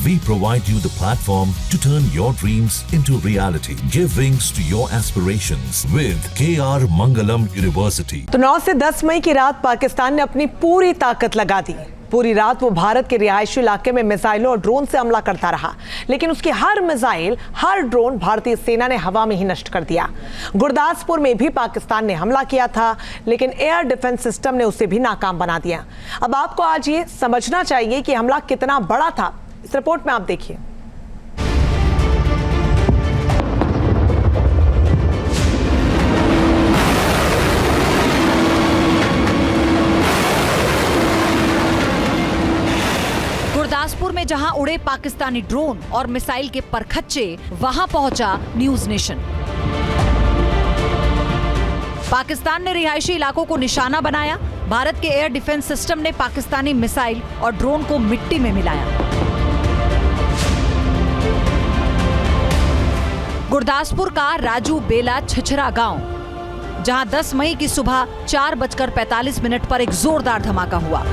We provide you the platform to turn your dreams into reality. Give wings to your aspirations with KR Mangalam University. तो 9 से 10 मई की रात पाकिस्तान ने अपनी पूरी ताकत लगा दी। पूरी रात वो भारत के रिहायशी इलाके में मिसाइलों और ड्रोन से हमला करता रहा, लेकिन उसकी हर मिसाइल, हर ड्रोन भारतीय सेना ने हवा में ही नष्ट कर दिया। गुरदासपुर में भी पाकिस्तान ने हमला किया था, लेकिन एयर डिफेंस सिस्टम ने उसे भी नाकाम बना दिया। अब आपको आज ये समझना चाहिए कि हमला कितना बड़ा था। इस रिपोर्ट में आप देखिए। गुरदासपुर में जहां उड़े पाकिस्तानी ड्रोन और मिसाइल के परखच्चे, वहां पहुंचा न्यूज नेशन। पाकिस्तान ने रिहायशी इलाकों को निशाना बनाया। भारत के एयर डिफेंस सिस्टम ने पाकिस्तानी मिसाइल और ड्रोन को मिट्टी में मिलाया। गुरदासपुर का राजू बेला छिछरा गांव, जहां 10 मई की सुबह 4:45 पर एक जोरदार धमाका हुआ।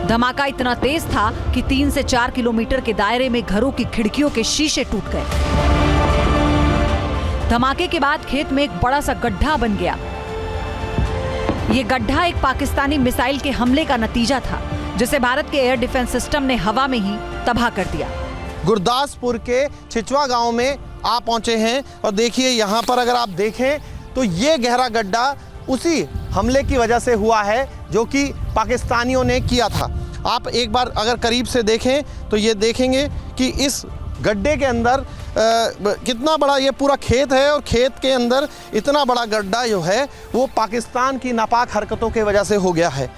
धमाका इतना तेज था कि 3 से 4 किलोमीटर के दायरे में घरों की खिड़कियों के शीशे टूट गए। धमाके के बाद खेत में एक बड़ा सा गड्ढा बन गया। ये गड्ढा एक पाकिस्तानी मिसाइल के हमले का नतीजा था, जिसे भारत के एयर डिफेंस सिस्टम ने हवा में ही तबाह कर दिया। गुरदासपुर के छिछवा गांव में आप पहुंचे हैं और देखिए यहाँ पर अगर आप देखें तो ये गहरा गड्ढा उसी हमले की वजह से हुआ है जो कि पाकिस्तानियों ने किया था। आप एक बार अगर करीब से देखें तो ये देखेंगे कि इस गड्ढे के अंदर कितना बड़ा ये पूरा खेत है और खेत के अंदर इतना बड़ा गड्ढा जो है वो पाकिस्तान की नापाक हरकतों की वजह से हो गया है।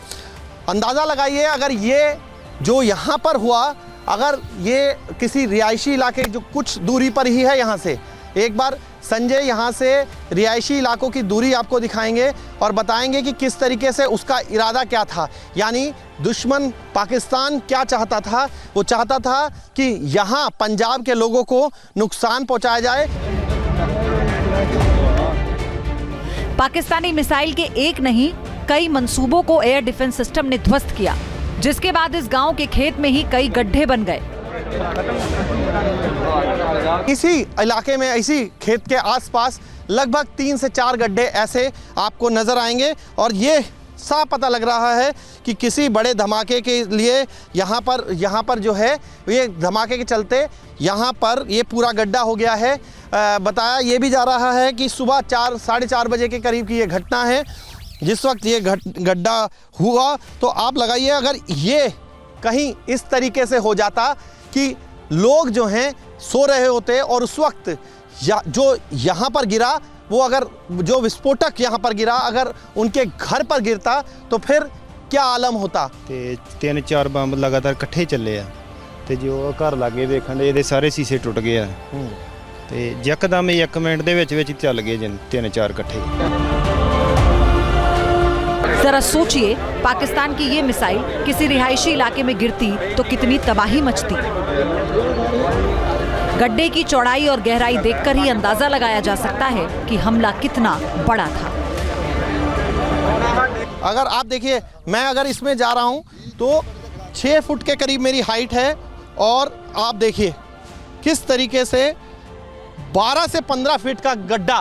अंदाज़ा लगाइए, अगर ये जो यहाँ पर हुआ, अगर ये किसी रिहायशी इलाके जो कुछ दूरी पर ही है यहाँ से, एक बार संजय यहाँ से रिहायशी इलाकों की दूरी आपको दिखाएंगे और बताएंगे कि किस तरीके से उसका इरादा क्या था। यानी दुश्मन पाकिस्तान क्या चाहता था? वो चाहता था कि यहाँ पंजाब के लोगों को नुकसान पहुँचाया जाए। पाकिस्तानी मिसाइल के एक नहीं, कई मंसूबों को एयर डिफेंस सिस्टम ने ध्वस्त किया, जिसके बाद इस गांव के खेत में ही कई गड्ढे बन गए। इसी इलाके में, इसी खेत के आसपास लगभग 3 से 4 गड्ढे ऐसे आपको नजर आएंगे और ये साफ पता लग रहा है कि किसी बड़े धमाके के लिए यहाँ पर जो है ये धमाके के चलते यहाँ पर ये पूरा गड्ढा हो गया है। बताया ये भी जा रहा है कि सुबह 4 साढ़े 4 बजे के करीब की ये घटना है जिस वक्त ये गड्ढा हुआ। तो आप लगाइए, अगर ये कहीं इस तरीके से हो जाता कि लोग जो हैं सो रहे होते और उस वक्त जो यहाँ पर गिरा, वो अगर जो विस्फोटक यहाँ पर गिरा अगर उनके घर पर गिरता तो फिर क्या आलम होता। ਤੇ 3-4 ਬੰਬ ਲਗਾਤਾਰ ਇਕੱਠੇ ਚੱਲੇ ਆ ਤੇ ਜੋ ਘਰ ਲਾਗੇ ਵੇਖਣ ਦੇ ਇਹਦੇ ਸਾਰੇ ਸ਼ੀਸ਼ੇ ਟੁੱਟ ਗਏ ਆ ਤੇ ਯਕਦਮ 1 ਮਿੰਟ ਦੇ ਵਿੱਚ ਚੱਲ ਗਏ 3-4 ਇਕੱਠੇ। जरा सोचिए, पाकिस्तान की ये मिसाइल किसी रिहायशी इलाके में गिरती तो कितनी तबाही मचती। गड्ढे की चौड़ाई और गहराई देखकर ही अंदाजा लगाया जा सकता है कि हमला कितना बड़ा था। अगर आप देखिए, मैं अगर इसमें जा रहा हूं तो 6 फुट के करीब मेरी हाइट है और आप देखिए किस तरीके से 12 से 15 फीट का गड्ढा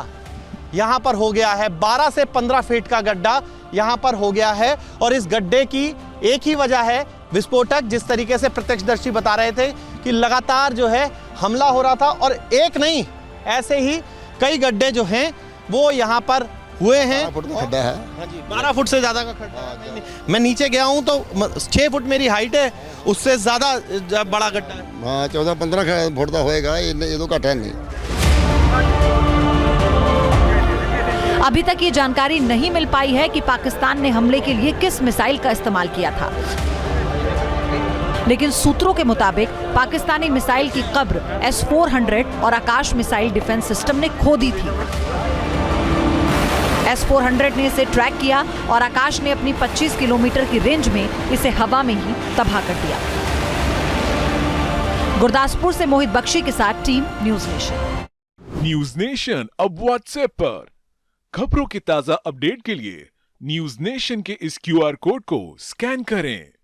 यहाँ पर हो गया है। 12 से 15 फीट का गड्ढा यहाँ पर हो गया है और इस गड्ढे की एक ही वजह है विस्फोटक। जिस तरीके से प्रत्यक्षदर्शी बता रहे थे कि लगातार जो है हमला हो रहा था और एक नहीं, ऐसे ही कई गड्ढे जो हैं वो यहाँ पर हुए हैं। 12 फुट का खड्डा है। हाँ जी, 12 फुट से ज़्यादा का खड्डा है। मैं नीचे गया हूँ तो 6 फुट मेरी हाइट है, उससे ज़्यादा बड़ा गड्ढा है। हाँ, 14-15 फुट का होएगा, ये तो घट है नहीं। अभी तक ये जानकारी नहीं मिल पाई है कि पाकिस्तान ने हमले के लिए किस मिसाइल का इस्तेमाल किया था, लेकिन सूत्रों के मुताबिक पाकिस्तानी मिसाइल की कब्र S-400 और आकाश मिसाइल डिफेंस सिस्टम ने खोदी थी। S-400 ने इसे ट्रैक किया और आकाश ने अपनी 25 किलोमीटर की रेंज में इसे हवा में ही तबाह कर दिया। गुरदासपुर से मोहित बख्शी के साथ team news nation. News nation अब व्हाट्सएप पर खबरों की ताजा अपडेट के लिए न्यूज नेशन के इस QR कोड को स्कैन करें।